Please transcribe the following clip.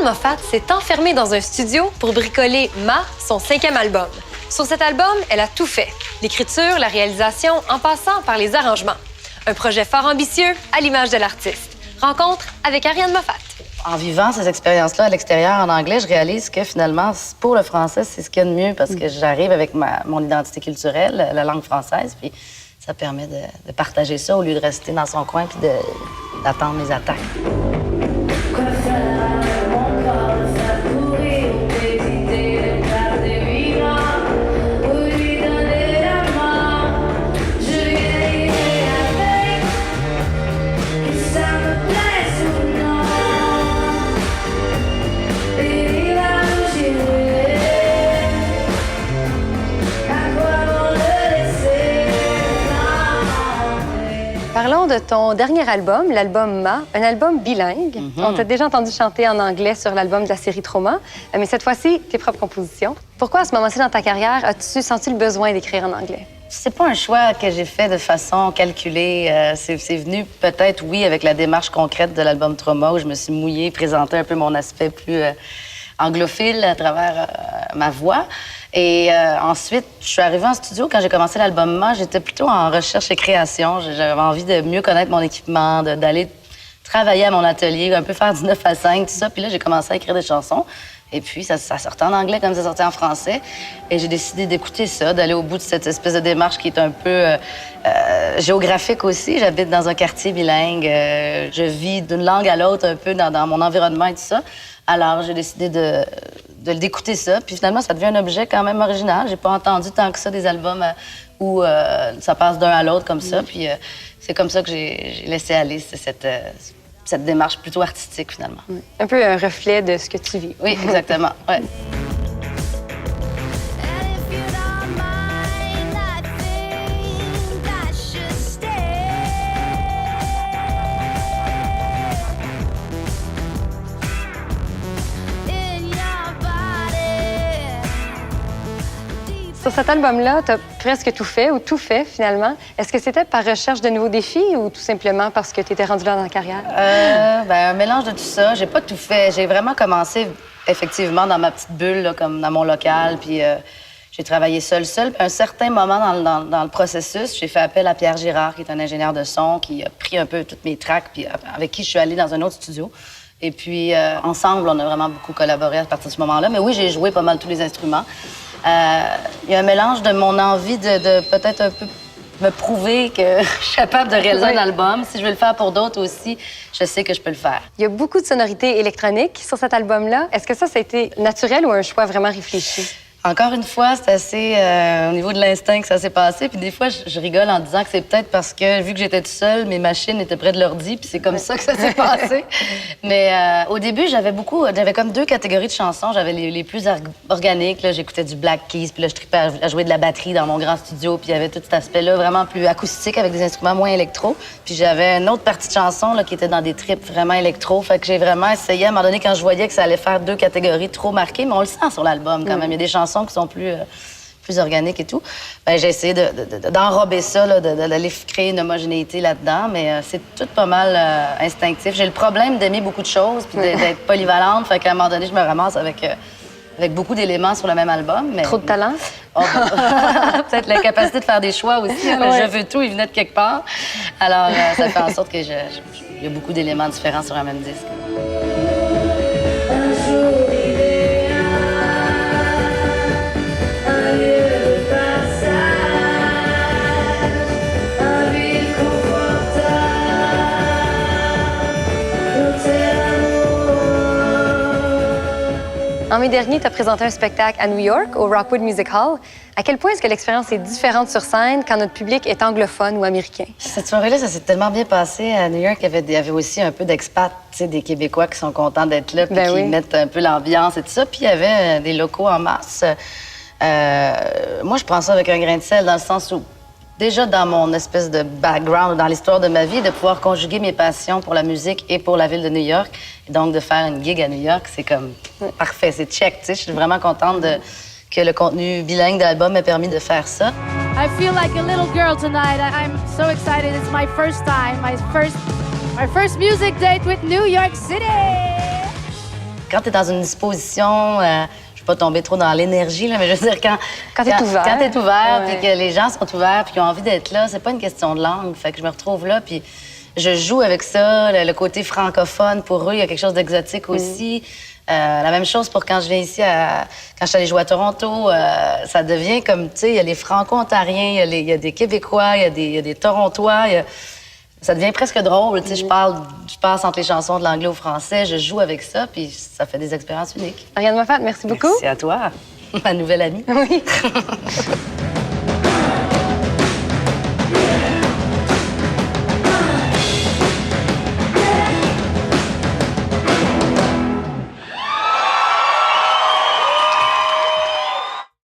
Moffat s'est enfermée dans un studio pour bricoler Ma, son 5e album. Sur cet album, elle a tout fait. L'écriture, la réalisation, en passant par les arrangements. Un projet fort ambitieux, à l'image de l'artiste. Rencontre avec Ariane Moffat. En vivant ces expériences-là à l'extérieur en anglais, je réalise que finalement, pour le français, c'est ce qu'il y a de mieux parce que j'arrive avec mon identité culturelle, la langue française, puis ça permet de partager ça au lieu de rester dans son coin puis d'attendre les attaques. Parlons de ton dernier album, l'album Ma, un album bilingue. On t'a déjà entendu chanter en anglais sur l'album de la série Trauma, mais cette fois-ci, tes propres compositions. Pourquoi, à ce moment-ci dans ta carrière, as-tu senti le besoin d'écrire en anglais? C'est pas un choix que j'ai fait de façon calculée. C'est venu peut-être, oui, avec la démarche concrète de l'album Trauma, où je me suis mouillée, présenté un peu mon aspect plus anglophile à travers ma voix. Et ensuite, je suis arrivée en studio. Quand j'ai commencé l'album Ma, j'étais plutôt en recherche et création. J'avais envie de mieux connaître mon équipement, d'aller travailler à mon atelier, un peu faire du 9 à 5, tout ça. Puis là, j'ai commencé à écrire des chansons. Et puis, ça sortait en anglais comme ça sortait en français. Et j'ai décidé d'écouter ça, d'aller au bout de cette espèce de démarche qui est un peu géographique aussi. J'habite dans un quartier bilingue. Je vis d'une langue à l'autre un peu dans mon environnement et tout ça. Alors, j'ai décidé d'écouter ça. Puis finalement, ça devient un objet quand même original. J'ai pas entendu tant que ça des albums où ça passe d'un à l'autre comme ça. Puis c'est comme ça que j'ai laissé aller cette démarche plutôt artistique, finalement. Un peu un reflet de ce que tu vis. Oui, exactement. Ouais. Sur cet album-là, tu as presque tout fait, ou tout fait, finalement. Est-ce que c'était par recherche de nouveaux défis ou tout simplement parce que tu étais rendu là dans la carrière? Un mélange de tout ça. J'ai pas tout fait. J'ai vraiment commencé, effectivement, dans ma petite bulle, là, comme dans mon local, puis j'ai travaillé seule. Puis à un certain moment dans le processus, j'ai fait appel à Pierre Girard, qui est un ingénieur de son, qui a pris un peu toutes mes tracks, puis avec qui je suis allée dans un autre studio. Et puis, ensemble, on a vraiment beaucoup collaboré à partir de ce moment-là. Mais oui, j'ai joué pas mal tous les instruments. Il y a un mélange de mon envie de peut-être un peu me prouver que je suis capable de réaliser un album. Si je veux le faire pour d'autres aussi, je sais que je peux le faire. Il y a beaucoup de sonorités électroniques sur cet album-là. Est-ce que ça a été naturel ou un choix vraiment réfléchi? Encore une fois, c'est assez au niveau de l'instinct que ça s'est passé. Puis des fois, je rigole en disant que c'est peut-être parce que, vu que j'étais toute seule, mes machines étaient près de l'ordi, puis c'est comme ça que ça s'est passé. Mais au début, j'avais comme 2 catégories de chansons. J'avais les plus organiques. J'écoutais du Black Keys, puis là, je tripais à jouer de la batterie dans mon grand studio. Puis il y avait tout cet aspect-là vraiment plus acoustique avec des instruments moins électro. Puis j'avais une autre partie de chansons là, qui était dans des trips vraiment électro. Fait que j'ai vraiment essayé, à un moment donné, quand je voyais que ça allait faire 2 catégories trop marquées, mais on le sent sur l'album quand même. Il y a des chansons qui sont plus organiques et tout. J'ai essayé d'enrober ça, d'aller créer une homogénéité là-dedans, mais c'est tout pas mal instinctif. J'ai le problème d'aimer beaucoup de choses puis d'être polyvalente, fait qu'à un moment donné, je me ramasse avec beaucoup d'éléments sur le même album. Mais... Trop de talent? Peut-être la capacité de faire des choix aussi. Hein, je veux tout, il venait de quelque part. Alors, ça fait en sorte que il y a beaucoup d'éléments différents sur un même disque. En mai dernier, tu as présenté un spectacle à New York, au Rockwood Music Hall. À quel point est-ce que l'expérience est différente sur scène quand notre public est anglophone ou américain? Cette soirée-là, ça s'est tellement bien passé. À New York, il y avait aussi un peu d'expats, des Québécois qui sont contents d'être là, puis qui mettent un peu l'ambiance et tout ça. Puis il y avait des locaux en masse. Moi, je prends ça avec un grain de sel, dans le sens où, déjà dans mon espèce de background, dans l'histoire de ma vie, de pouvoir conjuguer mes passions pour la musique et pour la ville de New York, et donc de faire une gig à New York, c'est comme parfait, c'est check. Je suis vraiment contente que le contenu bilingue de l'album m'ait permis de faire ça. I feel like a little girl tonight. I'm so excited. It's my first time, my first music date with New York City. quand tu es dans une disposition, je vais pas tomber trop dans l'énergie, là, mais je veux dire, Quand t'es ouvert. Quand t'es ouvert, Ouais. puis que les gens sont ouverts, puis qu'ils ont envie d'être là, c'est pas une question de langue. Fait que je me retrouve là, puis je joue avec ça, le côté francophone. Pour eux, il y a quelque chose d'exotique aussi. La même chose pour quand je viens ici, quand je suis allée jouer à Toronto, ça devient comme, tu sais, il y a les Franco-Ontariens, il y a des Québécois, il y a des Torontois, ça devient presque drôle, tu sais, je passe entre les chansons de l'anglais au français, je joue avec ça, puis ça fait des expériences uniques. Ariane Moffat, merci beaucoup. C'est à toi, ma nouvelle amie. Oui.